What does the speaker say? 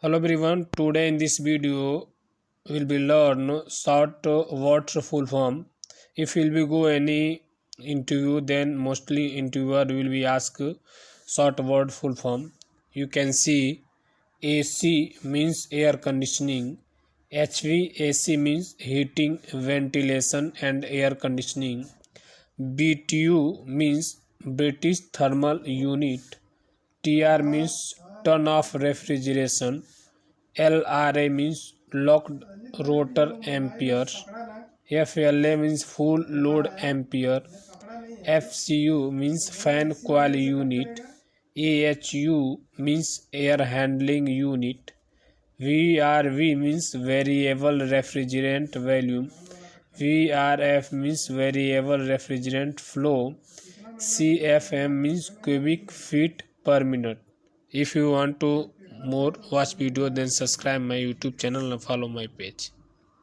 Hello everyone, today in this video will be learn short words full form. If will be go any interview, then mostly interviewer will be ask short word full form. You can see AC means air conditioning, HVAC means heating, ventilation and air conditioning, BTU means British Thermal Unit, TR means ton of refrigeration, LRA means locked rotor ampere, FLA means full load ampere, FCU means fan coil unit, AHU means air handling unit, VRV means variable refrigerant volume, VRF means variable refrigerant flow, CFM means cubic feet per minute. If you want to more watch video, then subscribe my YouTube channel and follow my page.